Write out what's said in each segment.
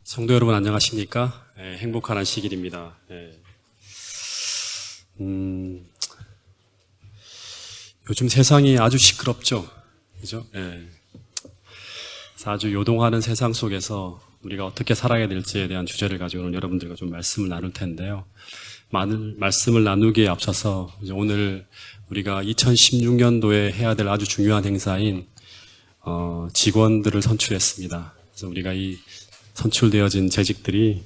성도 여러분 안녕하십니까? 행복한 안식일입니다. 요즘 세상이 아주 시끄럽죠? 그죠? 그래서 아주 요동하는 세상 속에서 우리가 어떻게 살아야 될지에 대한 주제를 가지고 오늘 여러분들과 좀 말씀을 나눌 텐데요. 많은 말씀을 나누기에 앞서서 이제 오늘 우리가 2016년도에 해야 될 아주 중요한 행사인 직원들을 선출했습니다. 그래서 우리가 이 선출되어진 재직들이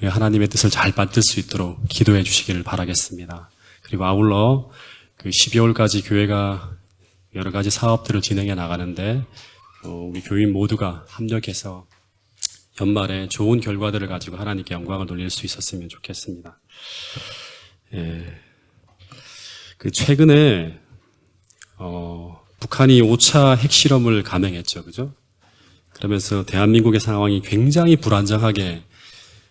하나님의 뜻을 잘 받들 수 있도록 기도해 주시기를 바라겠습니다. 그리고 아울러 그 12월까지 교회가 여러 가지 사업들을 진행해 나가는데 우리 교인 모두가 합력해서 연말에 좋은 결과들을 가지고 하나님께 영광을 돌릴 수 있었으면 좋겠습니다. 그 최근에 북한이 5차 핵실험을 감행했죠, 그죠? 그러면서 대한민국의 상황이 굉장히 불안정하게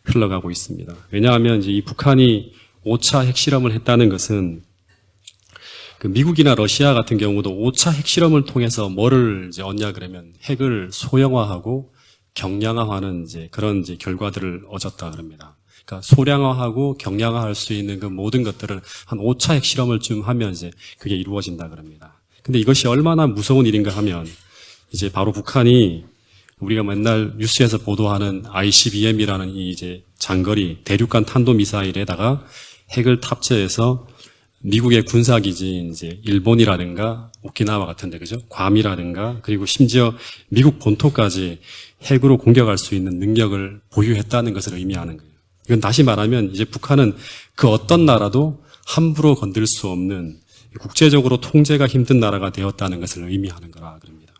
흘러가고 있습니다. 왜냐하면 이제 이 북한이 5차 핵실험을 했다는 것은 그 미국이나 러시아 같은 경우도 5차 핵실험을 통해서 뭐를 이제 얻냐 그러면 핵을 소형화하고 경량화하는 이제 그런 이제 결과들을 얻었다 그럽니다. 그러니까 소량화하고 경량화할 수 있는 그 모든 것들을 한 5차 핵실험을 좀 하면 이제 그게 이루어진다 그럽니다. 근데 이것이 얼마나 무서운 일인가 하면 이제 바로 북한이 우리가 맨날 뉴스에서 보도하는 ICBM이라는 이 이제 장거리 대륙간 탄도미사일에다가 핵을 탑재해서 미국의 군사기지인 이제 일본이라든가 오키나와 같은데 그죠? 괌이라든가 그리고 심지어 미국 본토까지 핵으로 공격할 수 있는 능력을 보유했다는 것을 의미하는 거예요. 이건 다시 말하면 이제 북한은 그 어떤 나라도 함부로 건들 수 없는 국제적으로 통제가 힘든 나라가 되었다는 것을 의미하는 거라 그럽니다.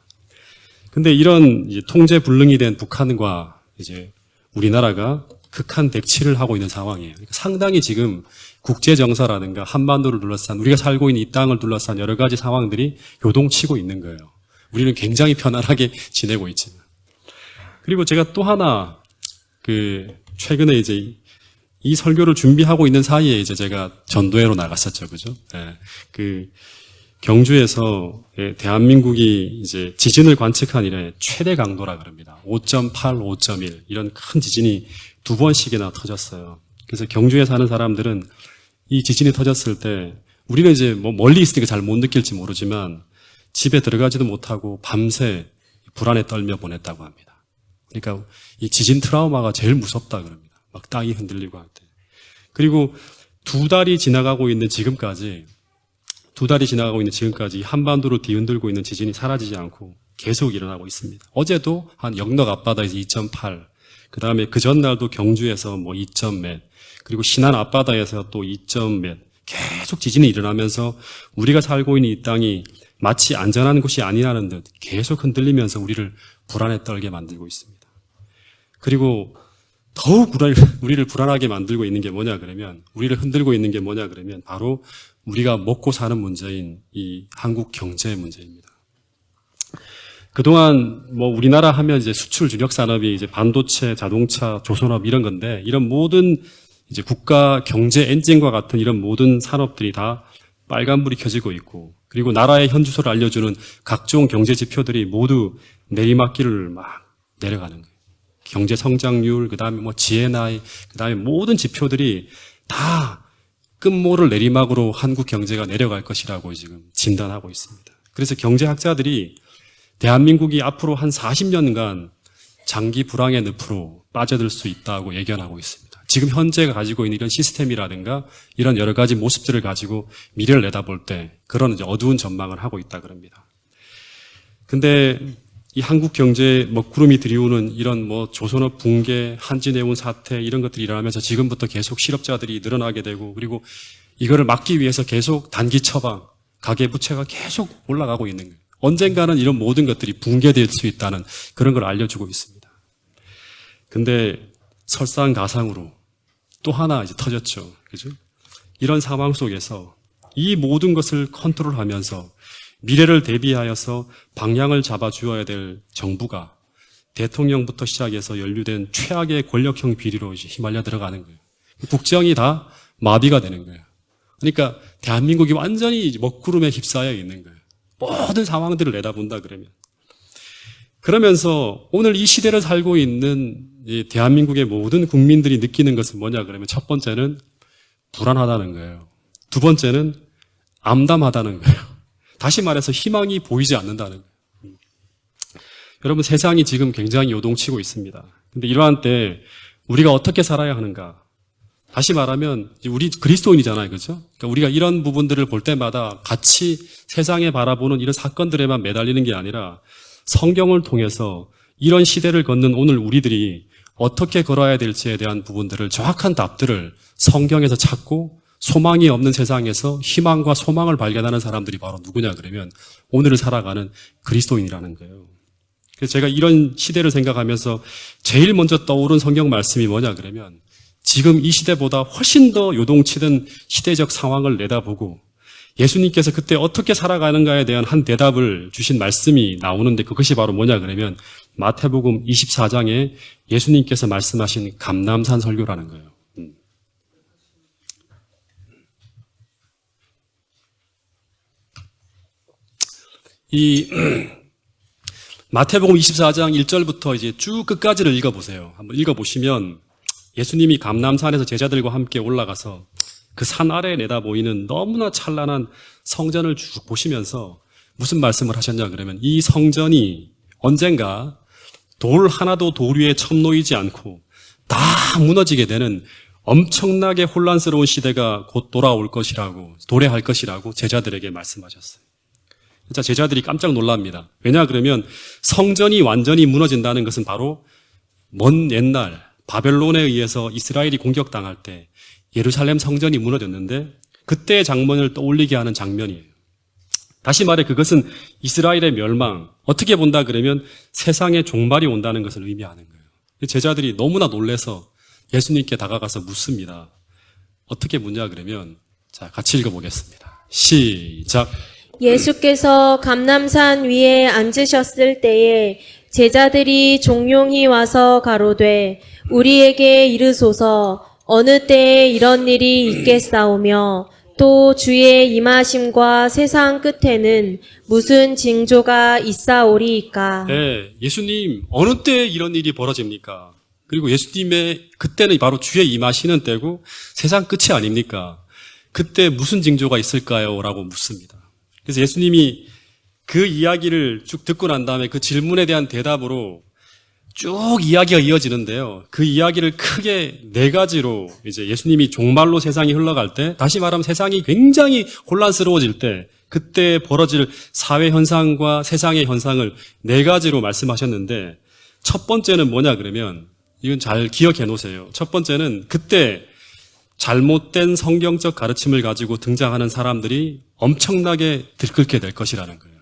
근데 이런 이제 통제 불능이 된 북한과 이제 우리나라가 극한 대치를 하고 있는 상황이에요. 그러니까 상당히 지금 국제 정서라든가 한반도를 둘러싼 우리가 살고 있는 이 땅을 둘러싼 여러 가지 상황들이 요동치고 있는 거예요. 우리는 굉장히 편안하게 지내고 있지만. 그리고 제가 또 하나 최근에 이제 이 설교를 준비하고 있는 사이에 이제 제가 전도회로 나갔었죠, 그죠? 경주에서 대한민국이 이제 지진을 관측한 이래 최대 강도라 그럽니다. 5.8, 5.1 이런 큰 지진이 2번씩이나 터졌어요. 그래서 경주에 사는 사람들은 이 지진이 터졌을 때 우리는 이제 뭐 멀리 있으니까 잘 못 느낄지 모르지만 집에 들어가지도 못하고 밤새 불안에 떨며 보냈다고 합니다. 그러니까 이 지진 트라우마가 제일 무섭다 그럽니다. 막 땅이 흔들리고 할 때. 그리고 2달이 지나가고 있는 지금까지 한반도를 뒤흔들고 있는 지진이 사라지지 않고 계속 일어나고 있습니다. 어제도 한 영덕 앞바다에서 2.8, 그 다음에 그 전날도 경주에서 뭐 2점 몇, 그리고 신안 앞바다에서 또 2점 몇, 계속 지진이 일어나면서 우리가 살고 있는 이 땅이 마치 안전한 곳이 아니라는 듯 계속 흔들리면서 우리를 불안에 떨게 만들고 있습니다. 그리고 더욱 우리를 불안하게 만들고 있는 게 뭐냐 그러면, 우리를 흔들고 있는 게 뭐냐 그러면 바로 우리가 먹고 사는 문제인 이 한국 경제 문제입니다. 그동안 뭐 우리나라 하면 이제 수출 주력 산업이 이제 반도체, 자동차, 조선업 이런 건데, 이런 모든 이제 국가 경제 엔진과 같은 이런 모든 산업들이 다 빨간불이 켜지고 있고, 그리고 나라의 현주소를 알려주는 각종 경제 지표들이 모두 내리막길을 막 내려가는 거예요. 경제 성장률, 그 다음에 뭐 GNI, 그 다음에 모든 지표들이 다 끝모를 내리막으로 한국 경제가 내려갈 것이라고 지금 진단하고 있습니다. 그래서 경제학자들이 대한민국이 앞으로 한 40년간 장기 불황의 늪으로 빠져들 수 있다고 예견하고 있습니다. 지금 현재가 가지고 있는 이런 시스템이라든가 이런 여러 가지 모습들을 가지고 미래를 내다볼 때 그런 이제 어두운 전망을 하고 있다 그럽니다. 근데 이 한국 경제에 먹구름이 들이우는 이런 뭐 조선업 붕괴, 한진해운 사태 이런 것들이 일어나면서 지금부터 계속 실업자들이 늘어나게 되고, 그리고 이거를 막기 위해서 계속 단기 처방, 가계부채가 계속 올라가고 있는 거예요. 언젠가는 이런 모든 것들이 붕괴될 수 있다는 그런 걸 알려주고 있습니다. 근데 설상가상으로 또 하나 이제 터졌죠. 그죠? 이런 상황 속에서 이 모든 것을 컨트롤하면서 미래를 대비하여서 방향을 잡아주어야 될 정부가 대통령부터 시작해서 연루된 최악의 권력형 비리로 이제 휘말려 들어가는 거예요. 국정이 다 마비가 되는 거예요. 그러니까 대한민국이 완전히 먹구름에 휩싸여 있는 거예요. 모든 상황들을 내다본다 그러면. 그러면서 오늘 이 시대를 살고 있는 이 대한민국의 모든 국민들이 느끼는 것은 뭐냐 그러면 첫 번째는 불안하다는 거예요. 두 번째는 암담하다는 거예요. 다시 말해서 희망이 보이지 않는다는 거예요. 여러분, 세상이 지금 굉장히 요동치고 있습니다. 근데 이러한 때 우리가 어떻게 살아야 하는가? 다시 말하면 우리 그리스도인이잖아요. 그렇죠? 그러니까 우리가 이런 부분들을 볼 때마다 같이 세상에 바라보는 이런 사건들에만 매달리는 게 아니라 성경을 통해서 이런 시대를 걷는 오늘 우리들이 어떻게 걸어야 될지에 대한 부분들을 정확한 답들을 성경에서 찾고 소망이 없는 세상에서 희망과 소망을 발견하는 사람들이 바로 누구냐 그러면 오늘을 살아가는 그리스도인이라는 거예요. 그래서 제가 이런 시대를 생각하면서 제일 먼저 떠오른 성경 말씀이 뭐냐 그러면 지금 이 시대보다 훨씬 더 요동치는 시대적 상황을 내다보고 예수님께서 그때 어떻게 살아가는가에 대한 한 대답을 주신 말씀이 나오는데 그것이 바로 뭐냐 그러면 마태복음 24장에 예수님께서 말씀하신 감람산 설교라는 거예요. 이 마태복음 24장 1절부터 이제 쭉 끝까지를 읽어보세요. 한번 읽어보시면 예수님이 감람산에서 제자들과 함께 올라가서 그 산 아래에 내다 보이는 너무나 찬란한 성전을 쭉 보시면서 무슨 말씀을 하셨냐 그러면 이 성전이 언젠가 돌 하나도 돌 위에 첨놓이지 않고 다 무너지게 되는 엄청나게 혼란스러운 시대가 곧 돌아올 것이라고 도래할 것이라고 제자들에게 말씀하셨어요. 진짜 제자들이 깜짝 놀랍니다. 왜냐 그러면 성전이 완전히 무너진다는 것은 바로 먼 옛날 바벨론에 의해서 이스라엘이 공격당할 때 예루살렘 성전이 무너졌는데 그때의 장면을 떠올리게 하는 장면이에요. 다시 말해 그것은 이스라엘의 멸망, 어떻게 본다 그러면 세상의 종말이 온다는 것을 의미하는 거예요. 제자들이 너무나 놀라서 예수님께 다가가서 묻습니다. 어떻게 묻냐 그러면 자 같이 읽어보겠습니다. 시작. 예수께서 감람산 위에 앉으셨을 때에 제자들이 종용히 와서 가로되 우리에게 이르소서 어느 때에 이런 일이 있겠사오며 또 주의 임하심과 세상 끝에는 무슨 징조가 있사오리이까. 네, 예수님 어느 때에 이런 일이 벌어집니까? 그리고 예수님의 그때는 바로 주의 임하시는 때고 세상 끝이 아닙니까? 그때 무슨 징조가 있을까요? 라고 묻습니다. 그래서 예수님이 그 이야기를 쭉 듣고 난 다음에 그 질문에 대한 대답으로 쭉 이야기가 이어지는데요. 그 이야기를 크게 네 가지로 이제 예수님이 종말로 세상이 흘러갈 때, 다시 말하면 세상이 굉장히 혼란스러워질 때, 그때 벌어질 사회 현상과 세상의 현상을 네 가지로 말씀하셨는데, 첫 번째는 뭐냐 그러면, 이건 잘 기억해 놓으세요. 첫 번째는 그때 잘못된 성경적 가르침을 가지고 등장하는 사람들이 엄청나게 들끓게 될 것이라는 거예요.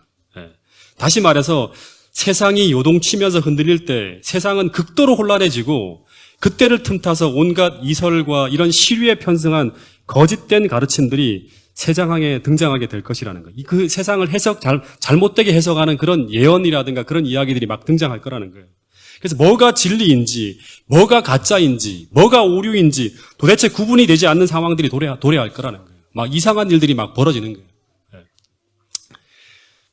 다시 말해서 세상이 요동치면서 흔들릴 때 세상은 극도로 혼란해지고 그때를 틈타서 온갖 이설과 이런 시류에 편승한 거짓된 가르침들이 세상에 등장하게 될 것이라는 거예요. 그 세상을 잘못되게 해석하는 그런 예언이라든가 그런 이야기들이 막 등장할 거라는 거예요. 그래서 뭐가 진리인지, 뭐가 가짜인지, 뭐가 오류인지 도대체 구분이 되지 않는 상황들이 도래할 거라는 거예요. 막 이상한 일들이 막 벌어지는 거예요.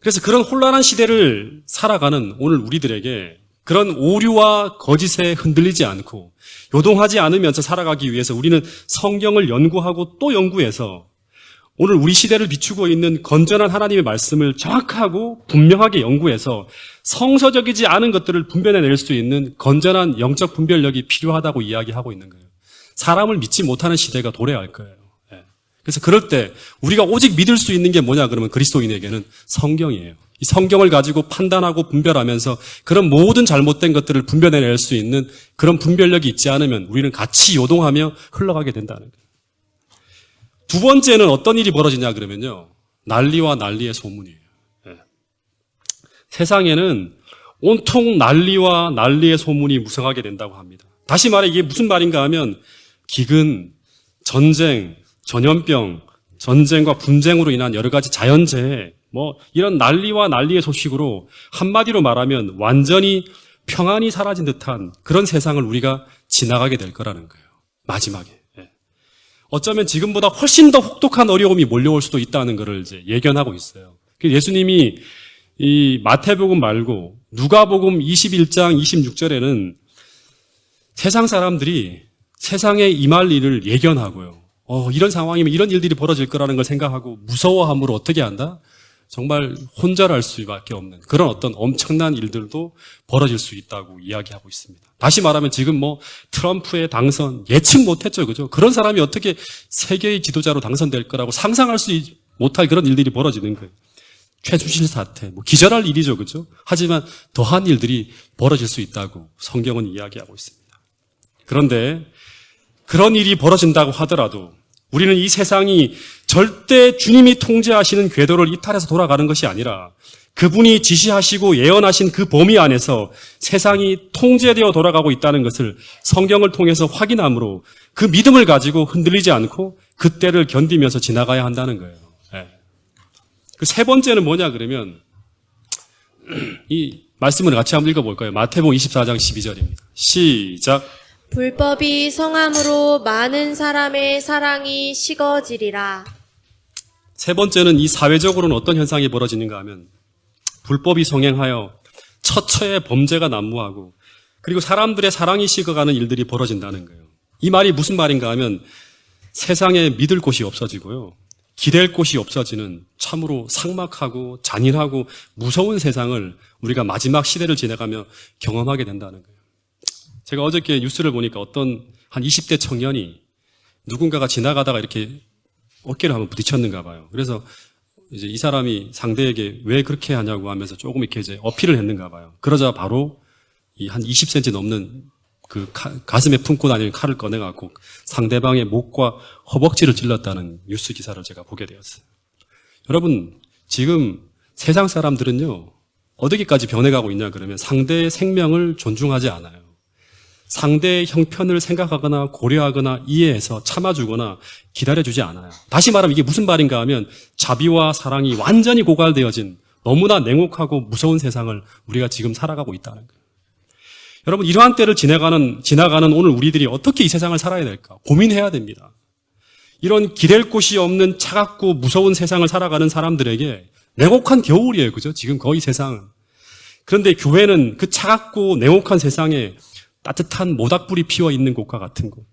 그래서 그런 혼란한 시대를 살아가는 오늘 우리들에게 그런 오류와 거짓에 흔들리지 않고 요동하지 않으면서 살아가기 위해서 우리는 성경을 연구하고 또 연구해서 오늘 우리 시대를 비추고 있는 건전한 하나님의 말씀을 정확하고 분명하게 연구해서 성서적이지 않은 것들을 분별해낼 수 있는 건전한 영적 분별력이 필요하다고 이야기하고 있는 거예요. 사람을 믿지 못하는 시대가 도래할 거예요. 그래서 그럴 때 우리가 오직 믿을 수 있는 게 뭐냐 그러면 그리스도인에게는 성경이에요. 이 성경을 가지고 판단하고 분별하면서 그런 모든 잘못된 것들을 분별해낼 수 있는 그런 분별력이 있지 않으면 우리는 같이 요동하며 흘러가게 된다는 거예요. 두 번째는 어떤 일이 벌어지냐 그러면요. 난리와 난리의 소문이에요. 세상에는 온통 난리와 난리의 소문이 무성하게 된다고 합니다. 다시 말해 이게 무슨 말인가 하면 기근, 전쟁, 전염병, 전쟁과 분쟁으로 인한 여러 가지 자연재해, 이런 난리와 난리의 소식으로 한마디로 말하면 완전히 평안이 사라진 듯한 그런 세상을 우리가 지나가게 될 거라는 거예요. 마지막에. 어쩌면 지금보다 훨씬 더 혹독한 어려움이 몰려올 수도 있다는 것을 이제 예견하고 있어요. 예수님이 이 마태복음 말고 누가복음 21장 26절에는 세상 사람들이 세상에 임할 일을 예견하고요. 이런 상황이면 이런 일들이 벌어질 거라는 걸 생각하고 무서워함으로 어떻게 한다? 정말 혼절할 수밖에 없는 그런 어떤 엄청난 일들도 벌어질 수 있다고 이야기하고 있습니다. 다시 말하면 지금 트럼프의 당선 예측 못했죠. 그죠? 그런 사람이 어떻게 세계의 지도자로 당선될 거라고 상상할 수 못할 그런 일들이 벌어지는 거예요. 최순실 사태, 기절할 일이죠. 그죠? 하지만 더한 일들이 벌어질 수 있다고 성경은 이야기하고 있습니다. 그런데 그런 일이 벌어진다고 하더라도 우리는 이 세상이 절대 주님이 통제하시는 궤도를 이탈해서 돌아가는 것이 아니라 그분이 지시하시고 예언하신 그 범위 안에서 세상이 통제되어 돌아가고 있다는 것을 성경을 통해서 확인함으로 그 믿음을 가지고 흔들리지 않고 그 때를 견디면서 지나가야 한다는 거예요. 그 세 번째는 뭐냐 그러면 이 말씀을 같이 한번 읽어볼까요? 마태복음 24장 12절입니다. 시작. 불법이 성함으로 많은 사람의 사랑이 식어지리라. 세 번째는 이 사회적으로는 어떤 현상이 벌어지는가 하면 불법이 성행하여 처처의 범죄가 난무하고 그리고 사람들의 사랑이 식어가는 일들이 벌어진다는 거예요. 이 말이 무슨 말인가 하면 세상에 믿을 곳이 없어지고요. 기댈 곳이 없어지는 참으로 삭막하고 잔인하고 무서운 세상을 우리가 마지막 시대를 지나가며 경험하게 된다는 거예요. 제가 어저께 뉴스를 보니까 어떤 한 20대 청년이 누군가가 지나가다가 이렇게 어깨를 한번 부딪혔는가 봐요. 그래서 이제 이 사람이 상대에게 왜 그렇게 하냐고 하면서 조금 이렇게 이제 어필을 했는가 봐요. 그러자 바로 이 한 20cm 넘는 그 가슴에 품고 다니는 칼을 꺼내갖고 상대방의 목과 허벅지를 찔렀다는 뉴스 기사를 제가 보게 되었어요. 여러분, 지금 세상 사람들은요, 어디까지 변해가고 있냐 그러면 상대의 생명을 존중하지 않아요. 상대의 형편을 생각하거나 고려하거나 이해해서 참아주거나 기다려주지 않아요. 다시 말하면 이게 무슨 말인가 하면 자비와 사랑이 완전히 고갈되어진 너무나 냉혹하고 무서운 세상을 우리가 지금 살아가고 있다는 거예요. 여러분, 이러한 때를 지나가는 오늘 우리들이 어떻게 이 세상을 살아야 될까 고민해야 됩니다. 이런 기댈 곳이 없는 차갑고 무서운 세상을 살아가는 사람들에게 냉혹한 겨울이에요. 그죠? 지금 거의 세상은. 그런데 교회는 그 차갑고 냉혹한 세상에 따뜻한 모닥불이 피어 있는 곳과 같은 곳,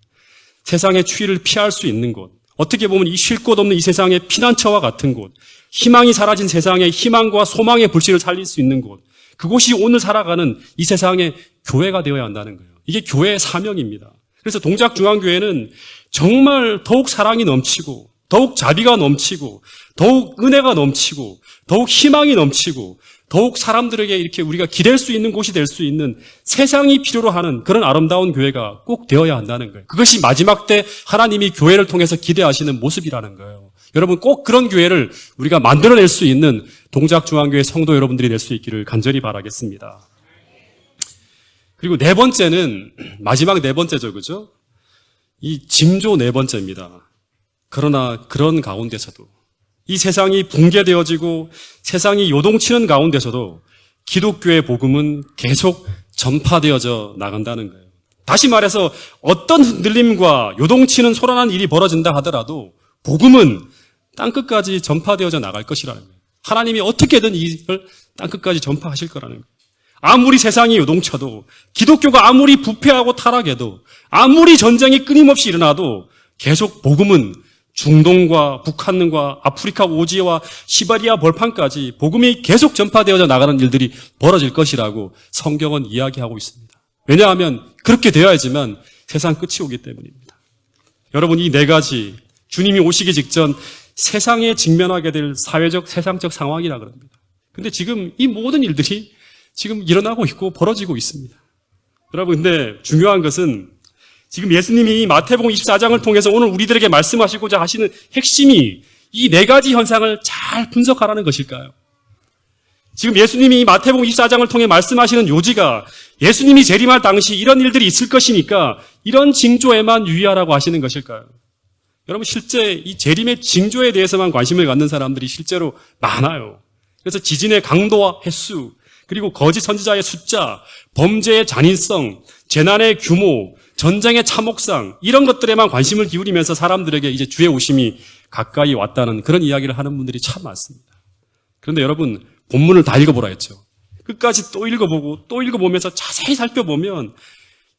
세상의 추위를 피할 수 있는 곳, 어떻게 보면 이 쉴 곳 없는 이 세상의 피난처와 같은 곳, 희망이 사라진 세상에 희망과 소망의 불씨를 살릴 수 있는 곳, 그곳이 오늘 살아가는 이 세상의 교회가 되어야 한다는 거예요. 이게 교회의 사명입니다. 그래서 동작중앙교회는 정말 더욱 사랑이 넘치고 더욱 자비가 넘치고 더욱 은혜가 넘치고 더욱 희망이 넘치고 더욱 사람들에게 이렇게 우리가 기댈 수 있는 곳이 될 수 있는 세상이 필요로 하는 그런 아름다운 교회가 꼭 되어야 한다는 거예요. 그것이 마지막 때 하나님이 교회를 통해서 기대하시는 모습이라는 거예요. 여러분, 꼭 그런 교회를 우리가 만들어낼 수 있는 동작중앙교회 성도 여러분들이 될 수 있기를 간절히 바라겠습니다. 그리고 네 번째는 마지막 네 번째죠. 그죠? 이 징조 네 번째입니다. 그러나 그런 가운데서도 이 세상이 붕괴되어지고 세상이 요동치는 가운데서도 기독교의 복음은 계속 전파되어져 나간다는 거예요. 다시 말해서 어떤 흔들림과 요동치는 소란한 일이 벌어진다 하더라도 복음은 땅끝까지 전파되어져 나갈 것이라는 거예요. 하나님이 어떻게든 이걸 땅끝까지 전파하실 거라는 거예요. 아무리 세상이 요동쳐도 기독교가 아무리 부패하고 타락해도 아무리 전쟁이 끊임없이 일어나도 계속 복음은 중동과 북한과 아프리카 오지와 시베리아 벌판까지 복음이 계속 전파되어져 나가는 일들이 벌어질 것이라고 성경은 이야기하고 있습니다. 왜냐하면 그렇게 되어야지만 세상 끝이 오기 때문입니다. 여러분, 이 네 가지 주님이 오시기 직전 세상에 직면하게 될 사회적, 세상적 상황이라 그럽니다. 근데 지금 이 모든 일들이 지금 일어나고 있고 벌어지고 있습니다. 여러분, 근데 중요한 것은 지금 예수님이 마태복음 24장을 통해서 오늘 우리들에게 말씀하시고자 하시는 핵심이 이 네 가지 현상을 잘 분석하라는 것일까요? 지금 예수님이 마태복음 24장을 통해 말씀하시는 요지가 예수님이 재림할 당시 이런 일들이 있을 것이니까 이런 징조에만 유의하라고 하시는 것일까요? 여러분, 실제 이 재림의 징조에 대해서만 관심을 갖는 사람들이 실제로 많아요. 그래서 지진의 강도와 횟수, 그리고 거짓 선지자의 숫자, 범죄의 잔인성, 재난의 규모, 전쟁의 참혹상, 이런 것들에만 관심을 기울이면서 사람들에게 이제 주의 오심이 가까이 왔다는 그런 이야기를 하는 분들이 참 많습니다. 그런데 여러분, 본문을 다 읽어보라 했죠. 끝까지 또 읽어보고 또 읽어보면서 자세히 살펴보면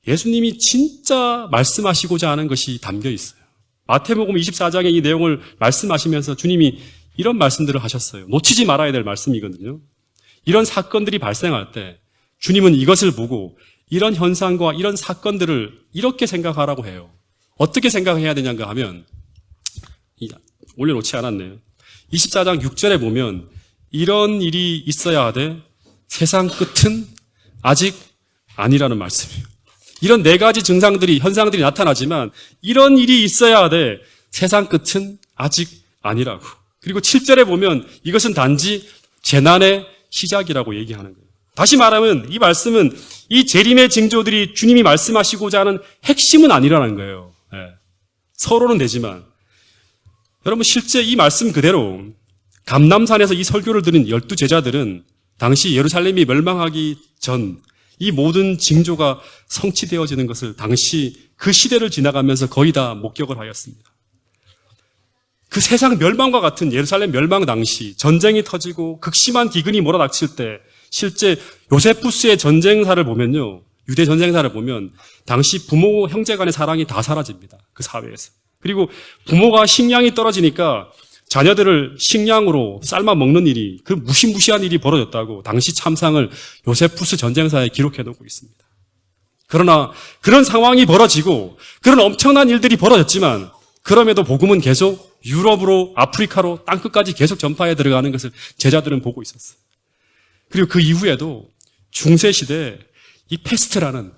예수님이 진짜 말씀하시고자 하는 것이 담겨 있어요. 마태복음 24장의 이 내용을 말씀하시면서 주님이 이런 말씀들을 하셨어요. 놓치지 말아야 될 말씀이거든요. 이런 사건들이 발생할 때 주님은 이것을 보고 이런 현상과 이런 사건들을 이렇게 생각하라고 해요. 어떻게 생각해야 되냐고 하면, 올려놓지 않았네요. 24장 6절에 보면 이런 일이 있어야 하되 세상 끝은 아직 아니라는 말씀이에요. 이런 네 가지 증상들이, 현상들이 나타나지만 이런 일이 있어야 하되 세상 끝은 아직 아니라고. 그리고 7절에 보면 이것은 단지 재난의 시작이라고 얘기하는 거예요. 다시 말하면 이 말씀은 이 재림의 징조들이 주님이 말씀하시고자 하는 핵심은 아니라는 거예요. 서로는 되지만 여러분 실제 이 말씀 그대로 감람산에서 이 설교를 들은 12제자들은 당시 예루살렘이 멸망하기 전 이 모든 징조가 성취되어지는 것을 당시 그 시대를 지나가면서 거의 다 목격을 하였습니다. 그 세상 멸망과 같은 예루살렘 멸망 당시 전쟁이 터지고 극심한 기근이 몰아닥칠 때 실제 요세푸스의 전쟁사를 보면요. 유대 전쟁사를 보면 당시 부모 형제 간의 사랑이 다 사라집니다. 그 사회에서. 그리고 부모가 식량이 떨어지니까 자녀들을 식량으로 삶아 먹는 일이, 그 무시무시한 일이 벌어졌다고 당시 참상을 요세푸스 전쟁사에 기록해 놓고 있습니다. 그러나 그런 상황이 벌어지고 그런 엄청난 일들이 벌어졌지만 그럼에도 복음은 계속 유럽으로, 아프리카로 땅끝까지 계속 전파해 들어가는 것을 제자들은 보고 있었어요. 그리고 그 이후에도 중세시대에 이 페스트라는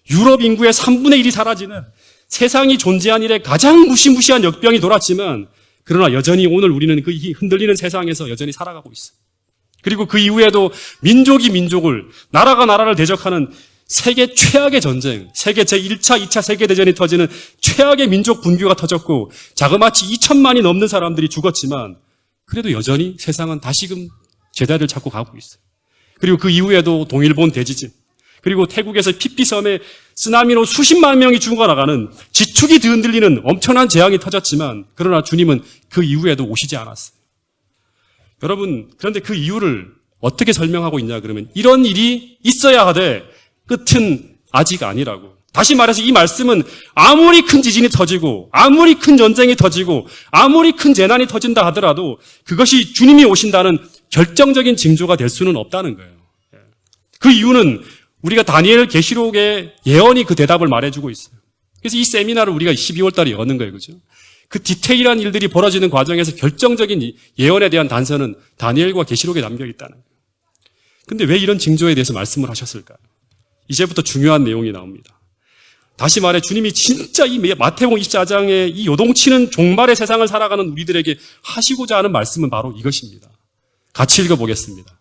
유럽 인구의 3분의 1이 사라지는 세상이 존재한 일에 가장 무시무시한 역병이 돌았지만 그러나 여전히 오늘 우리는 그 흔들리는 세상에서 여전히 살아가고 있어요. 그리고 그 이후에도 민족이 민족을, 나라가 나라를 대적하는 세계 최악의 전쟁, 세계 제1차, 2차 세계대전이 터지는 최악의 민족 분규가 터졌고 자그마치 2천만이 넘는 사람들이 죽었지만 그래도 여전히 세상은 다시금 제자리를 찾고 가고 있어요. 그리고 그 이후에도 동일본 대지진, 그리고 태국에서 피피섬에 쓰나미로 수십만 명이 죽어나가는 지축이 흔들리는 엄청난 재앙이 터졌지만 그러나 주님은 그 이후에도 오시지 않았어요. 여러분, 그런데 그 이유를 어떻게 설명하고 있냐 그러면 이런 일이 있어야 하되 끝은 아직 아니라고. 다시 말해서 이 말씀은 아무리 큰 지진이 터지고 아무리 큰 전쟁이 터지고 아무리 큰 재난이 터진다 하더라도 그것이 주님이 오신다는 결정적인 징조가 될 수는 없다는 거예요. 그 이유는 우리가 다니엘 계시록의 예언이 그 대답을 말해주고 있어요. 그래서 이 세미나를 우리가 12월 달에 여는 거예요. 그죠? 그 디테일한 일들이 벌어지는 과정에서 결정적인 예언에 대한 단서는 다니엘과 계시록에 담겨 있다는 거예요. 근데 왜 이런 징조에 대해서 말씀을 하셨을까요? 이제부터 중요한 내용이 나옵니다. 다시 말해 주님이 진짜 이 마태복음 24장의 이 요동치는 종말의 세상을 살아가는 우리들에게 하시고자 하는 말씀은 바로 이것입니다. 같이 읽어보겠습니다.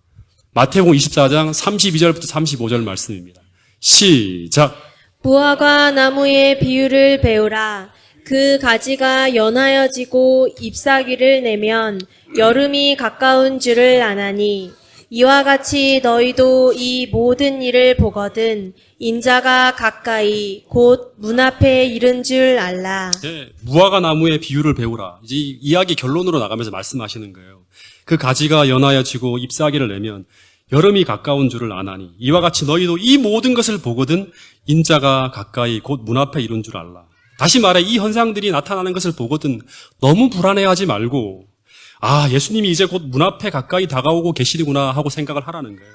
마태복음 24장 32절부터 35절 말씀입니다. 시작. 무화과 나무의 비유를 배우라. 그 가지가 연하여지고 잎사귀를 내면 여름이 가까운 줄을 아나니 이와 같이 너희도 이 모든 일을 보거든 인자가 가까이 곧 문 앞에 이른 줄 알라. 네, 무화과 나무의 비유를 배우라. 이제 이야기 결론으로 나가면서 말씀하시는 거예요. 그 가지가 연하여지고 잎사귀를 내면 여름이 가까운 줄을 아나니 이와 같이 너희도 이 모든 것을 보거든 인자가 가까이 곧 문 앞에 이른 줄 알라. 다시 말해 이 현상들이 나타나는 것을 보거든 너무 불안해하지 말고 예수님이 이제 곧 문 앞에 가까이 다가오고 계시구나 하고 생각을 하라는 거예요.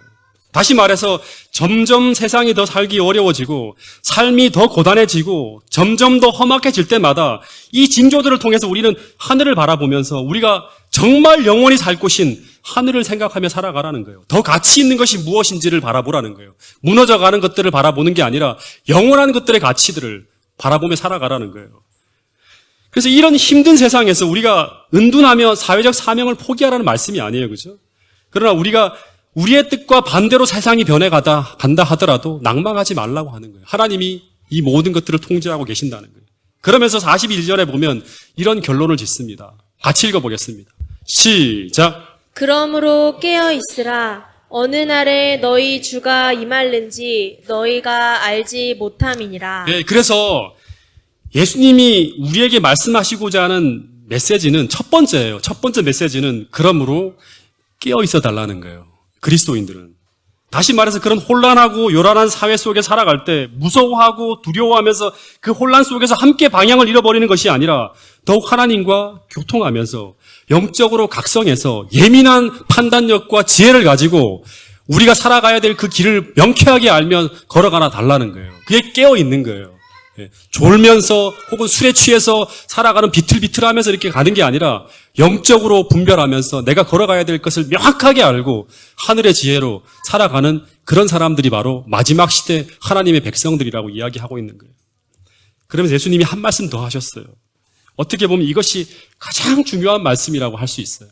다시 말해서 점점 세상이 더 살기 어려워지고 삶이 더 고단해지고 점점 더 험악해질 때마다 이 징조들을 통해서 우리는 하늘을 바라보면서 우리가 정말 영원히 살 곳인 하늘을 생각하며 살아가라는 거예요. 더 가치 있는 것이 무엇인지를 바라보라는 거예요. 무너져가는 것들을 바라보는 게 아니라 영원한 것들의 가치들을 바라보며 살아가라는 거예요. 그래서 이런 힘든 세상에서 우리가 은둔하며 사회적 사명을 포기하라는 말씀이 아니에요. 그죠? 그러나 우리가 우리의 뜻과 반대로 세상이 간다 하더라도 낭망하지 말라고 하는 거예요. 하나님이 이 모든 것들을 통제하고 계신다는 거예요. 그러면서 41절에 보면 이런 결론을 짓습니다. 같이 읽어보겠습니다. 시작. 그러므로 깨어 있으라. 어느 날에 너희 주가 임할는지 너희가 알지 못함이니라. 네, 그래서 예수님이 우리에게 말씀하시고자 하는 메시지는 첫 번째예요. 첫 번째 메시지는 그러므로 깨어 있어 달라는 거예요. 그리스도인들은. 다시 말해서 그런 혼란하고 요란한 사회 속에 살아갈 때 무서워하고 두려워하면서 그 혼란 속에서 함께 방향을 잃어버리는 것이 아니라 더욱 하나님과 교통하면서 영적으로 각성해서 예민한 판단력과 지혜를 가지고 우리가 살아가야 될 그 길을 명쾌하게 알면 걸어가나 달라는 거예요. 그게 깨어 있는 거예요. 졸면서 혹은 술에 취해서 살아가는 비틀비틀하면서 이렇게 가는 게 아니라 영적으로 분별하면서 내가 걸어가야 될 것을 명확하게 알고 하늘의 지혜로 살아가는 그런 사람들이 바로 마지막 시대 하나님의 백성들이라고 이야기하고 있는 거예요. 그러면서 예수님이 한 말씀 더 하셨어요. 어떻게 보면 이것이 가장 중요한 말씀이라고 할 수 있어요.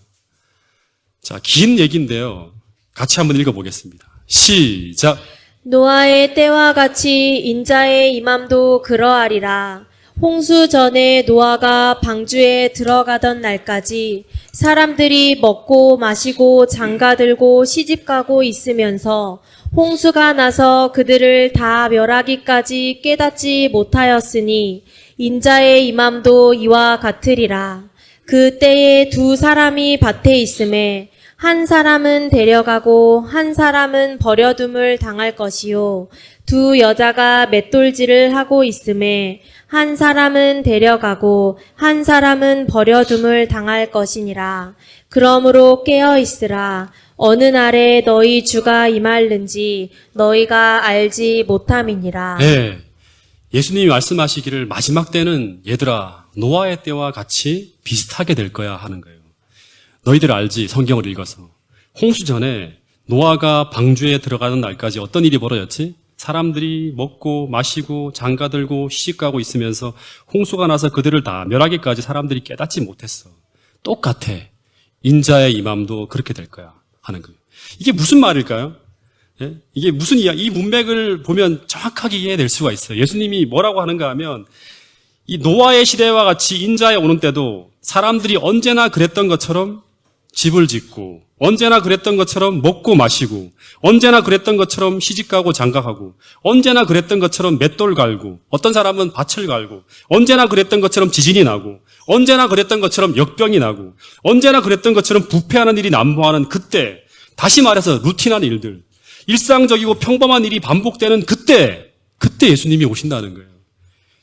자, 긴 얘기인데요. 같이 한번 읽어보겠습니다. 시작. 노아의 때와 같이 인자의 임함도 그러하리라. 홍수 전에 노아가 방주에 들어가던 날까지 사람들이 먹고 마시고 장가들고 시집가고 있으면서 홍수가 나서 그들을 다 멸하기까지 깨닫지 못하였으니 인자의 임함도 이와 같으리라. 그 때에 두 사람이 밭에 있음에 한 사람은 데려가고 한 사람은 버려둠을 당할 것이요. 두 여자가 맷돌질을 하고 있음에 한 사람은 데려가고 한 사람은 버려둠을 당할 것이니라. 그러므로 깨어 있으라. 어느 날에 너희 주가 임할는지 너희가 알지 못함이니라. 네. 예수님이 말씀하시기를 마지막 때는 얘들아 노아의 때와 같이 비슷하게 될 거야 하는 거예요. 너희들 알지? 성경을 읽어서. 홍수 전에 노아가 방주에 들어가는 날까지 어떤 일이 벌어졌지? 사람들이 먹고 마시고 장가들고 시집가고 있으면서 홍수가 나서 그들을 다 멸하기까지 사람들이 깨닫지 못했어. 똑같아. 인자의 임함도 그렇게 될 거야 하는 거예요. 이게 무슨 말일까요? 예? 이게 무슨 이 문맥을 보면 정확하게 이해될 수가 있어요. 예수님이 뭐라고 하는가 하면 이 노아의 시대와 같이 인자에 오는 때도 사람들이 언제나 그랬던 것처럼 집을 짓고 언제나 그랬던 것처럼 먹고 마시고 언제나 그랬던 것처럼 시집가고 장가가고 언제나 그랬던 것처럼 맷돌 갈고 어떤 사람은 밭을 갈고 언제나 그랬던 것처럼 지진이 나고 언제나 그랬던 것처럼 역병이 나고 언제나 그랬던 것처럼 부패하는 일이 난무하는 그때 다시 말해서 루틴한 일들 일상적이고 평범한 일이 반복되는 그때 예수님이 오신다는 거예요.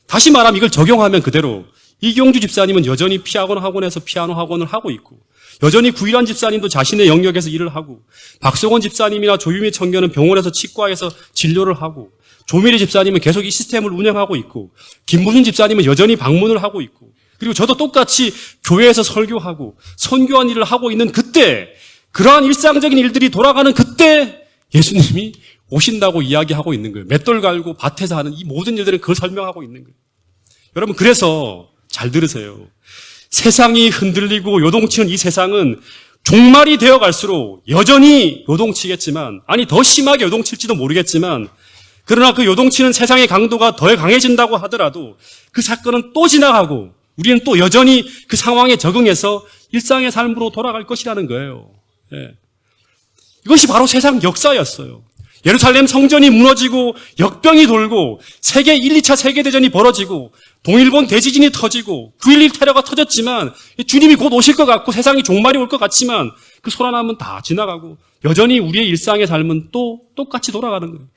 다시 말하면 이걸 적용하면 그대로 이경주 집사님은 여전히 피아노 학원에서 피아노 학원을 하고 있고 여전히 구일환 집사님도 자신의 영역에서 일을 하고 박성원 집사님이나 조유미 청년은 병원에서 치과에서 진료를 하고 조미래 집사님은 계속 이 시스템을 운영하고 있고 김무순 집사님은 여전히 방문을 하고 있고 그리고 저도 똑같이 교회에서 설교하고 선교한 일을 하고 있는 그때 그러한 일상적인 일들이 돌아가는 그때 예수님이 오신다고 이야기하고 있는 거예요. 맷돌 갈고 밭에서 하는 이 모든 일들은 그걸 설명하고 있는 거예요. 여러분 그래서 잘 들으세요. 세상이 흔들리고 요동치는 이 세상은 종말이 되어 갈수록 여전히 요동치겠지만 아니 더 심하게 요동칠지도 모르겠지만 그러나 그 요동치는 세상의 강도가 더 강해진다고 하더라도 그 사건은 또 지나가고 우리는 또 여전히 그 상황에 적응해서 일상의 삶으로 돌아갈 것이라는 거예요. 예. 이것이 바로 세상 역사였어요. 예루살렘 성전이 무너지고 역병이 돌고 세계 1, 2차 세계대전이 벌어지고 동일본 대지진이 터지고 9.11 테러가 터졌지만 주님이 곧 오실 것 같고 세상이 종말이 올 것 같지만 그 소란함은 다 지나가고 여전히 우리의 일상의 삶은 또 똑같이 돌아가는 거예요.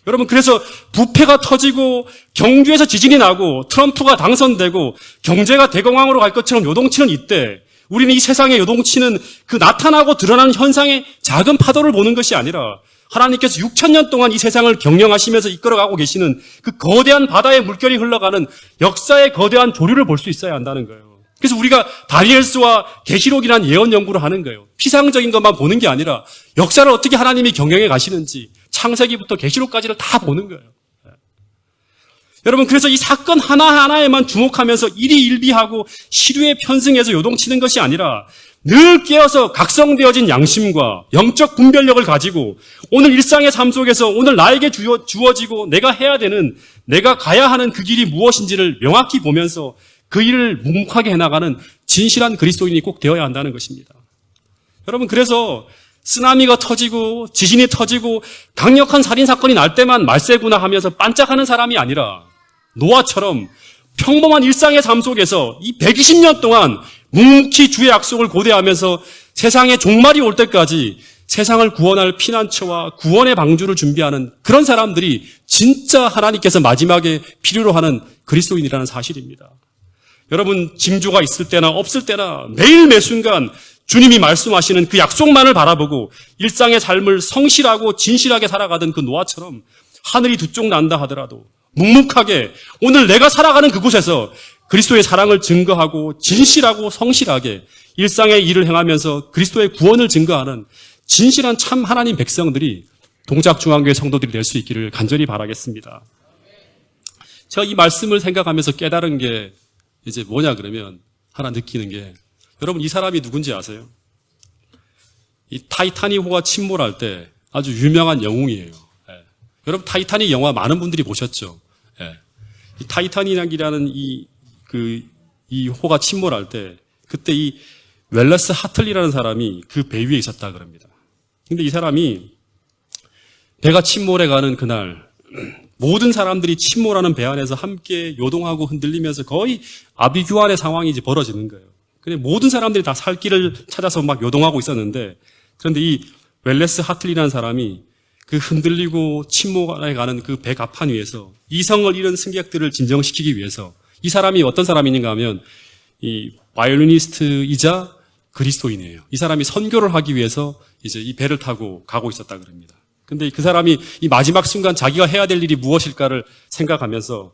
여러분 그래서 부패가 터지고 경주에서 지진이 나고 트럼프가 당선되고 경제가 대공황으로 갈 것처럼 요동치는 이때 우리는 이 세상에 요동치는 그 나타나고 드러나는 현상의 작은 파도를 보는 것이 아니라 하나님께서 6,000년 동안 이 세상을 경영하시면서 이끌어가고 계시는 그 거대한 바다의 물결이 흘러가는 역사의 거대한 조류를 볼 수 있어야 한다는 거예요. 그래서 우리가 다니엘스와 계시록이라는 예언 연구를 하는 거예요. 피상적인 것만 보는 게 아니라 역사를 어떻게 하나님이 경영해 가시는지 창세기부터 계시록까지를 다 보는 거예요. 여러분 그래서 이 사건 하나하나에만 주목하면서 일희일비하고 시류에 편승해서 요동치는 것이 아니라 늘 깨어서 각성되어진 양심과 영적 분별력을 가지고 오늘 일상의 삶 속에서 오늘 나에게 주어지고 내가 해야 되는 내가 가야 하는 그 길이 무엇인지를 명확히 보면서 그 일을 묵묵하게 해나가는 진실한 그리스도인이 꼭 되어야 한다는 것입니다. 여러분 그래서 쓰나미가 터지고 지진이 터지고 강력한 살인사건이 날 때만 말세구나 하면서 반짝하는 사람이 아니라 노아처럼 평범한 일상의 삶 속에서 이 120년 동안 묵묵히 주의 약속을 고대하면서 세상의 종말이 올 때까지 세상을 구원할 피난처와 구원의 방주를 준비하는 그런 사람들이 진짜 하나님께서 마지막에 필요로 하는 그리스도인이라는 사실입니다. 여러분, 징조가 있을 때나 없을 때나 매일 매순간 주님이 말씀하시는 그 약속만을 바라보고 일상의 삶을 성실하고 진실하게 살아가던 그 노아처럼 하늘이 두 쪽 난다 하더라도 묵묵하게 오늘 내가 살아가는 그곳에서 그리스도의 사랑을 증거하고 진실하고 성실하게 일상의 일을 행하면서 그리스도의 구원을 증거하는 진실한 참 하나님 백성들이 동작중앙교회 성도들이 될 수 있기를 간절히 바라겠습니다. 제가 이 말씀을 생각하면서 깨달은 게 이제 뭐냐 그러면 하나 느끼는 게, 여러분 이 사람이 누군지 아세요? 이 타이타닉호가 침몰할 때 아주 유명한 영웅이에요. 예. 여러분 타이타닉 영화 많은 분들이 보셨죠? 예. 이 타이타닉이라는 이 호가 침몰할 때 그때 이 웰러스 하틀리라는 사람이 그 배 위에 있었다 그럽니다. 근데 이 사람이 배가 침몰해 가는 그날 모든 사람들이 침몰하는 배 안에서 함께 요동하고 흔들리면서 거의 아비규환의 상황이 이제 벌어지는 거예요. 근데 모든 사람들이 다 살 길을 찾아서 막 요동하고 있었는데, 그런데 이 웰레스 하틀리라는 사람이 그 흔들리고 침몰해 가는 그 배 갑판 위에서 이성을 잃은 승객들을 진정시키기 위해서, 이 사람이 어떤 사람인가 하면 이 바이올리니스트이자 그리스도인이에요. 이 사람이 선교를 하기 위해서 이제 이 배를 타고 가고 있었다 그럽니다. 근데 그 사람이 이 마지막 순간 자기가 해야 될 일이 무엇일까를 생각하면서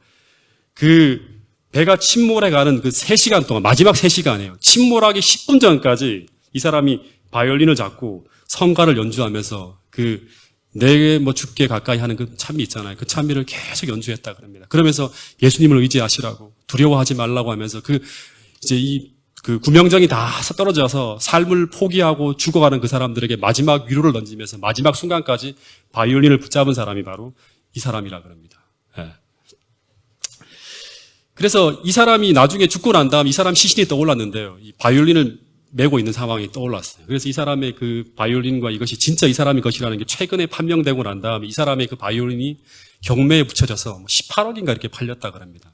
그 배가 침몰해 가는 그 3시간 동안, 마지막 3시간이에요. 침몰하기 10분 전까지 이 사람이 바이올린을 잡고 성가를 연주하면서 그 내게 뭐 죽게 가까이 하는 그 찬미 있잖아요. 그 찬미를 계속 연주했다 그럽니다. 그러면서 예수님을 의지하시라고, 두려워하지 말라고 하면서 이제 그 구명정이 다 떨어져서 삶을 포기하고 죽어가는 그 사람들에게 마지막 위로를 던지면서 마지막 순간까지 바이올린을 붙잡은 사람이 바로 이 사람이라 그럽니다. 예. 그래서 이 사람이 나중에 죽고 난 다음 이 사람 시신이 떠올랐는데요. 이 바이올린을 메고 있는 상황이 떠올랐어요. 그래서 이 사람의 그 바이올린과 이것이 진짜 이 사람의 것이라는 게 최근에 판명되고 난 다음에 이 사람의 그 바이올린이 경매에 붙여져서 18억인가 이렇게 팔렸다 그럽니다.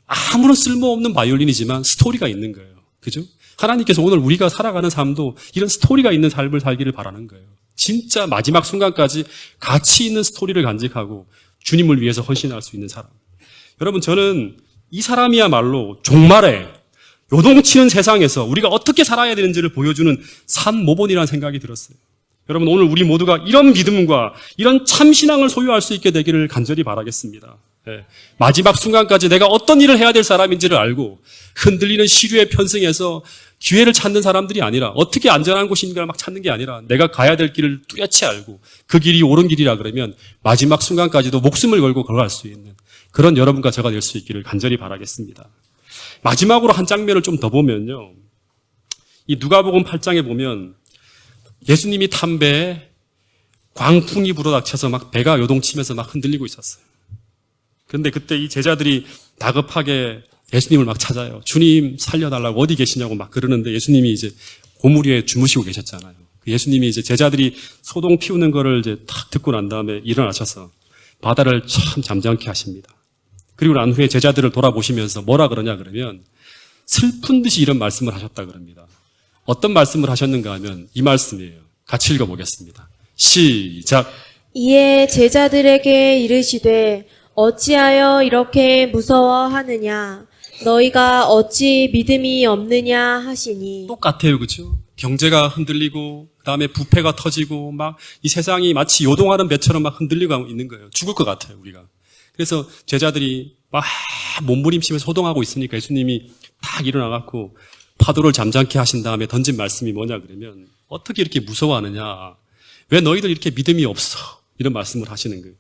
아무런 쓸모없는 바이올린이지만 스토리가 있는 거예요. 그죠? 하나님께서 오늘 우리가 살아가는 삶도 이런 스토리가 있는 삶을 살기를 바라는 거예요. 진짜 마지막 순간까지 가치 있는 스토리를 간직하고 주님을 위해서 헌신할 수 있는 사람. 여러분, 저는 이 사람이야말로 종말에 요동치는 세상에서 우리가 어떻게 살아야 되는지를 보여주는 산 모본이라는 생각이 들었어요. 여러분, 오늘 우리 모두가 이런 믿음과 이런 참신앙을 소유할 수 있게 되기를 간절히 바라겠습니다. 네. 마지막 순간까지 내가 어떤 일을 해야 될 사람인지를 알고 흔들리는 시류에 편승해서 기회를 찾는 사람들이 아니라, 어떻게 안전한 곳인가를 막 찾는 게 아니라 내가 가야 될 길을 뚜렷이 알고 그 길이 옳은 길이라 그러면 마지막 순간까지도 목숨을 걸고 걸어갈 수 있는 그런 여러분과 제가 될 수 있기를 간절히 바라겠습니다. 마지막으로 한 장면을 좀 더 보면요, 이 누가복음 8장에 보면 예수님이 탄 배에 광풍이 불어닥쳐서 막 배가 요동치면서 막 흔들리고 있었어요. 그런데 그때 이 제자들이 다급하게 예수님을 막 찾아요. 주님 살려달라고, 어디 계시냐고 막 그러는데 예수님이 이제 고물 위에 주무시고 계셨잖아요. 예수님이 이제 제자들이 소동 피우는 거를 이제 탁 듣고 난 다음에 일어나셔서 바다를 참 잠잠케 하십니다. 그리고 난 후에 제자들을 돌아보시면서 뭐라 그러냐 그러면 슬픈 듯이 이런 말씀을 하셨다 그럽니다. 어떤 말씀을 하셨는가 하면 이 말씀이에요. 같이 읽어보겠습니다. 시작. 이에 제자들에게 이르시되 어찌하여 이렇게 무서워하느냐? 너희가 어찌 믿음이 없느냐 하시니. 똑같아요, 그렇죠? 경제가 흔들리고 그다음에 부패가 터지고 막 이 세상이 마치 요동하는 배처럼 막 흔들리고 있는 거예요. 죽을 것 같아요, 우리가. 그래서 제자들이 막 몸부림치면서 소동하고 있으니까 예수님이 딱 일어나갖고 파도를 잠잠케 하신 다음에 던진 말씀이 뭐냐 그러면, 어떻게 이렇게 무서워하느냐? 왜 너희들 이렇게 믿음이 없어? 이런 말씀을 하시는 거예요.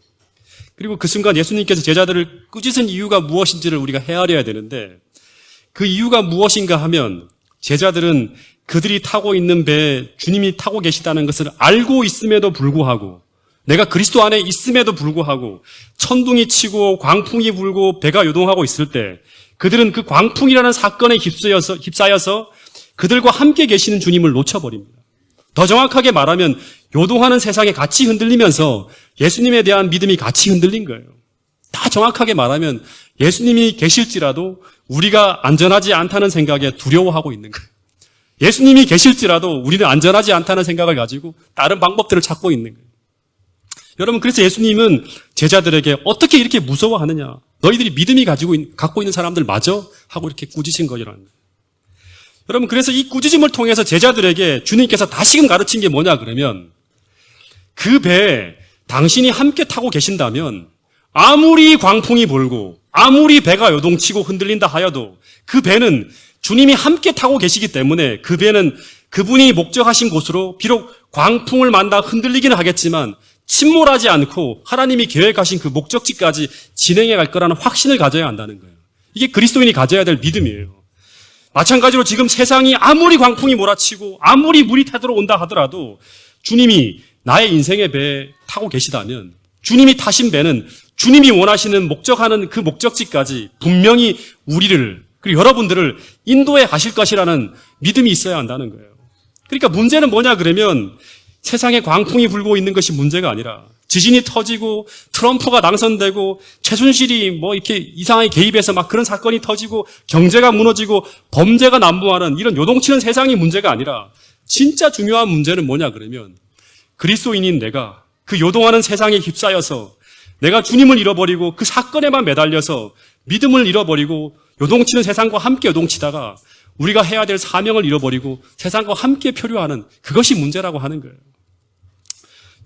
그리고 그 순간 예수님께서 제자들을 꾸짖은 이유가 무엇인지를 우리가 헤아려야 되는데, 그 이유가 무엇인가 하면 제자들은 그들이 타고 있는 배에 주님이 타고 계시다는 것을 알고 있음에도 불구하고, 내가 그리스도 안에 있음에도 불구하고 천둥이 치고 광풍이 불고 배가 요동하고 있을 때 그들은 그 광풍이라는 사건에 휩싸여서 그들과 함께 계시는 주님을 놓쳐버립니다. 더 정확하게 말하면 요동하는 세상에 같이 흔들리면서 예수님에 대한 믿음이 같이 흔들린 거예요. 다 정확하게 말하면 예수님이 계실지라도 우리가 안전하지 않다는 생각에 두려워하고 있는 거예요. 예수님이 계실지라도 우리는 안전하지 않다는 생각을 가지고 다른 방법들을 찾고 있는 거예요. 여러분, 그래서 예수님은 제자들에게 어떻게 이렇게 무서워하느냐? 너희들이 믿음이 갖고 있는 사람들 맞아? 하고 이렇게 꾸짖은 거라는 거예요. 여러분, 그래서 이 꾸짖음을 통해서 제자들에게 주님께서 다시금 가르친 게 뭐냐 그러면, 그 배에 당신이 함께 타고 계신다면 아무리 광풍이 불고 아무리 배가 요동치고 흔들린다 하여도 그 배는 주님이 함께 타고 계시기 때문에 그 배는 그분이 목적하신 곳으로 비록 광풍을 만나 흔들리기는 하겠지만 침몰하지 않고 하나님이 계획하신 그 목적지까지 진행해 갈 거라는 확신을 가져야 한다는 거예요. 이게 그리스도인이 가져야 될 믿음이에요. 마찬가지로 지금 세상이 아무리 광풍이 몰아치고 아무리 물이 타들어온다 하더라도 주님이 나의 인생의 배에 타고 계시다면 주님이 타신 배는 주님이 원하시는 목적하는 그 목적지까지 분명히 우리를 그리고 여러분들을 인도해 가실 것이라는 믿음이 있어야 한다는 거예요. 그러니까 문제는 뭐냐 그러면 세상에 광풍이 불고 있는 것이 문제가 아니라 지진이 터지고 트럼프가 당선되고 최순실이 뭐 이렇게 이상하게 개입해서 막 그런 사건이 터지고 경제가 무너지고 범죄가 난무하는 이런 요동치는 세상이 문제가 아니라 진짜 중요한 문제는 뭐냐 그러면 그리스도인인 내가 그 요동하는 세상에 휩싸여서 내가 주님을 잃어버리고 그 사건에만 매달려서 믿음을 잃어버리고 요동치는 세상과 함께 요동치다가 우리가 해야 될 사명을 잃어버리고 세상과 함께 표류하는 그것이 문제라고 하는 거예요.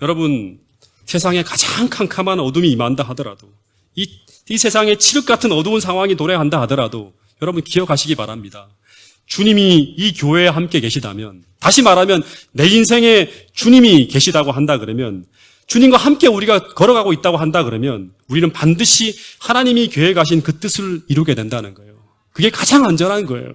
여러분, 세상에 가장 캄캄한 어둠이 임한다 하더라도 이 세상에 칠흑 같은 어두운 상황이 도래한다 하더라도 여러분 기억하시기 바랍니다. 주님이 이 교회에 함께 계시다면, 다시 말하면 내 인생에 주님이 계시다고 한다 그러면, 주님과 함께 우리가 걸어가고 있다고 한다 그러면 우리는 반드시 하나님이 계획하신 그 뜻을 이루게 된다는 거예요. 그게 가장 안전한 거예요.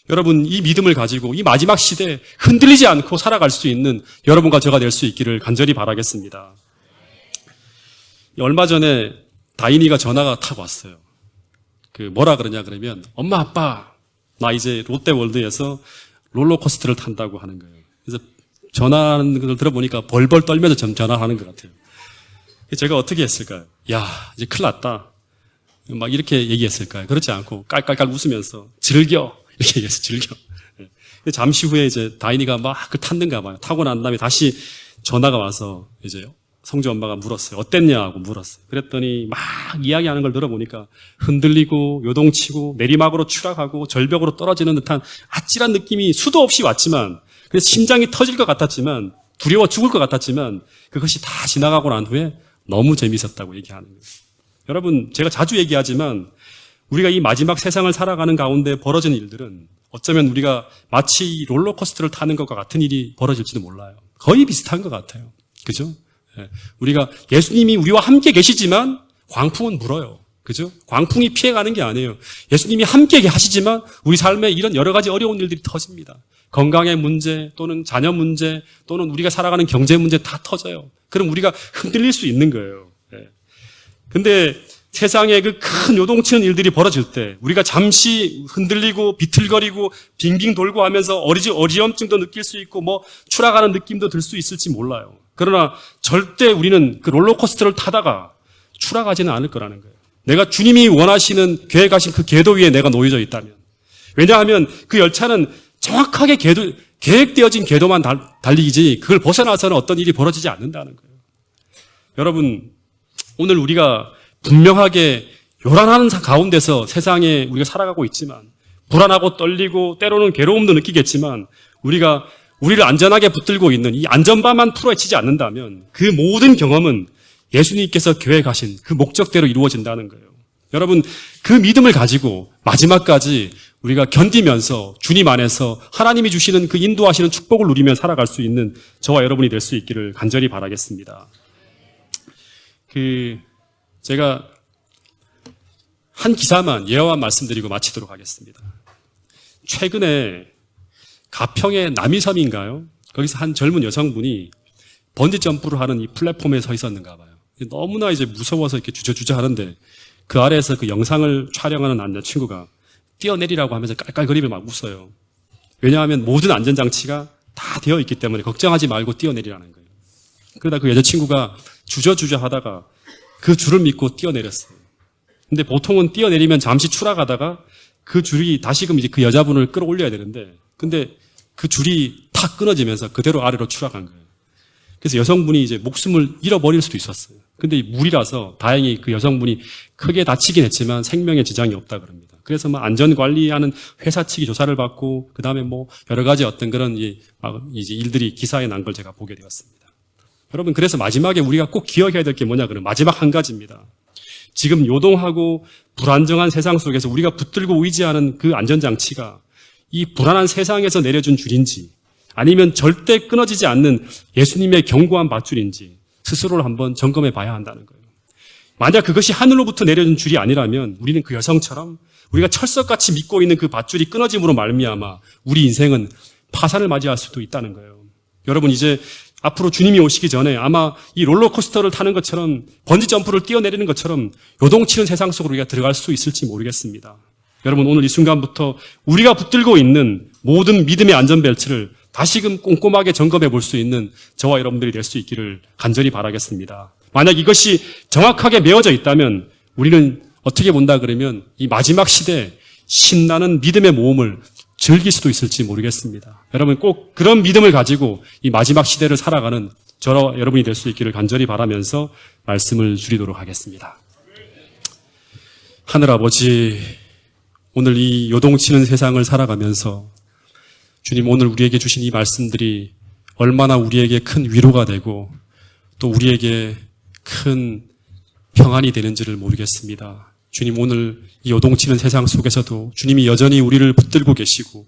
여러분, 이 믿음을 가지고 이 마지막 시대에 흔들리지 않고 살아갈 수 있는 여러분과 저가 될 수 있기를 간절히 바라겠습니다. 얼마 전에 다인이가 전화가 탁 왔어요. 뭐라 그러냐 그러면, 엄마, 아빠, 나 이제 롯데월드에서 롤러코스터를 탄다고 하는 거예요. 그래서 전화하는 걸 들어보니까 벌벌 떨면서 전화하는 것 같아요. 제가 어떻게 했을까요? 야, 이제 큰일 났다. 막 이렇게 얘기했을까요? 그렇지 않고 깔깔깔 웃으면서 즐겨. 이렇게 얘기해서 즐겨. 잠시 후에 이제 다인이가 막 탔는가 봐요. 타고 난 다음에 다시 전화가 와서 이제 성주 엄마가 물었어요. 어땠냐고 물었어요. 그랬더니 막 이야기하는 걸 들어보니까 흔들리고 요동치고 내리막으로 추락하고 절벽으로 떨어지는 듯한 아찔한 느낌이 수도 없이 왔지만, 그래서 심장이 터질 것 같았지만, 두려워 죽을 것 같았지만 그것이 다 지나가고 난 후에 너무 재미있었다고 얘기하는 거예요. 여러분, 제가 자주 얘기하지만 우리가 이 마지막 세상을 살아가는 가운데 벌어지는 일들은 어쩌면 우리가 마치 롤러코스터를 타는 것과 같은 일이 벌어질지도 몰라요. 거의 비슷한 것 같아요. 그죠? 우리가 예수님이 우리와 함께 계시지만 광풍은 불어요. 그죠? 광풍이 피해가는 게 아니에요. 예수님이 함께 하시지만 우리 삶에 이런 여러 가지 어려운 일들이 터집니다. 건강의 문제 또는 자녀 문제 또는 우리가 살아가는 경제 문제 다 터져요. 그럼 우리가 흔들릴 수 있는 거예요. 근데 세상에 그 큰 요동치는 일들이 벌어질 때 우리가 잠시 흔들리고 비틀거리고 빙빙 돌고 하면서 어리염증도 느낄 수 있고 뭐 추락하는 느낌도 들 수 있을지 몰라요. 그러나 절대 우리는 그 롤러코스터를 타다가 추락하지는 않을 거라는 거예요. 내가 주님이 원하시는 계획하신 그 궤도 위에 내가 놓여져 있다면. 왜냐하면 그 열차는 정확하게 계획되어진 궤도만 달리지 그걸 벗어나서는 어떤 일이 벌어지지 않는다는 거예요. 여러분, 오늘 우리가 분명하게 요란한 가운데서 세상에 우리가 살아가고 있지만 불안하고 떨리고 때로는 괴로움도 느끼겠지만 우리를 안전하게 붙들고 있는 이 안전바만 풀어헤치지 않는다면 그 모든 경험은 예수님께서 계획하신 그 목적대로 이루어진다는 거예요. 여러분, 그 믿음을 가지고 마지막까지 우리가 견디면서 주님 안에서 하나님이 주시는 그 인도하시는 축복을 누리며 살아갈 수 있는 저와 여러분이 될 수 있기를 간절히 바라겠습니다. 제가 한 기사만 예화만 말씀드리고 마치도록 하겠습니다. 최근에 가평의 남이섬인가요? 거기서 한 젊은 여성분이 번지 점프를 하는 이 플랫폼에 서 있었는가 봐요. 너무나 이제 무서워서 이렇게 주저주저 하는데 그 아래에서 그 영상을 촬영하는 남자친구가 뛰어내리라고 하면서 깔깔거리며 막 웃어요. 왜냐하면 모든 안전장치가 다 되어 있기 때문에 걱정하지 말고 뛰어내리라는 거예요. 그러다 그 여자친구가 주저주저 하다가 그 줄을 믿고 뛰어내렸어요. 근데 보통은 뛰어내리면 잠시 추락하다가 그 줄이 다시금 이제 그 여자분을 끌어올려야 되는데 근데 그 줄이 탁 끊어지면서 그대로 아래로 추락한 거예요. 그래서 여성분이 이제 목숨을 잃어버릴 수도 있었어요. 근데 이 물이라서 다행히 그 여성분이 크게 다치긴 했지만 생명에 지장이 없다 그럽니다. 그래서 뭐 안전 관리하는 회사 측이 조사를 받고 그다음에 뭐 여러 가지 어떤 그런 이제 일들이 기사에 난 걸 제가 보게 되었습니다. 여러분, 그래서 마지막에 우리가 꼭 기억해야 될 게 뭐냐 그러면 마지막 한 가지입니다. 지금 요동하고 불안정한 세상 속에서 우리가 붙들고 의지하는 그 안전장치가 이 불안한 세상에서 내려준 줄인지 아니면 절대 끊어지지 않는 예수님의 견고한 밧줄인지 스스로를 한번 점검해 봐야 한다는 거예요. 만약 그것이 하늘로부터 내려준 줄이 아니라면 우리는 그 여성처럼 우리가 철석같이 믿고 있는 그 밧줄이 끊어짐으로 말미암아 우리 인생은 파산을 맞이할 수도 있다는 거예요. 여러분, 이제 앞으로 주님이 오시기 전에 아마 이 롤러코스터를 타는 것처럼 번지점프를 뛰어내리는 것처럼 요동치는 세상 속으로 우리가 들어갈 수 있을지 모르겠습니다. 여러분, 오늘 이 순간부터 우리가 붙들고 있는 모든 믿음의 안전벨트를 다시금 꼼꼼하게 점검해 볼 수 있는 저와 여러분들이 될 수 있기를 간절히 바라겠습니다. 만약 이것이 정확하게 메어져 있다면 우리는 어떻게 본다 그러면 이 마지막 시대에 신나는 믿음의 모험을 즐길 수도 있을지 모르겠습니다. 여러분, 꼭 그런 믿음을 가지고 이 마지막 시대를 살아가는 저와 여러분이 될 수 있기를 간절히 바라면서 말씀을 드리도록 하겠습니다. 하늘아버지, 오늘 이 요동치는 세상을 살아가면서 주님, 오늘 우리에게 주신 이 말씀들이 얼마나 우리에게 큰 위로가 되고 또 우리에게 큰 평안이 되는지를 모르겠습니다. 주님, 오늘 이 요동치는 세상 속에서도 주님이 여전히 우리를 붙들고 계시고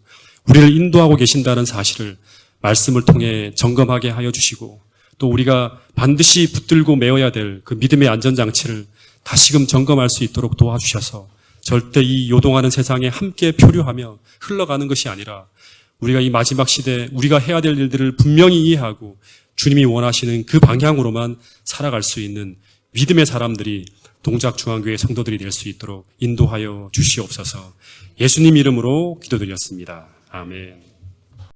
우리를 인도하고 계신다는 사실을 말씀을 통해 점검하게 하여 주시고 또 우리가 반드시 붙들고 메어야 될 그 믿음의 안전장치를 다시금 점검할 수 있도록 도와주셔서 절대 이 요동하는 세상에 함께 표류하며 흘러가는 것이 아니라 우리가 이 마지막 시대에 우리가 해야 될 일들을 분명히 이해하고 주님이 원하시는 그 방향으로만 살아갈 수 있는 믿음의 사람들이 동작중앙교회 성도들이 될 수 있도록 인도하여 주시옵소서. 예수님 이름으로 기도드렸습니다. 아멘.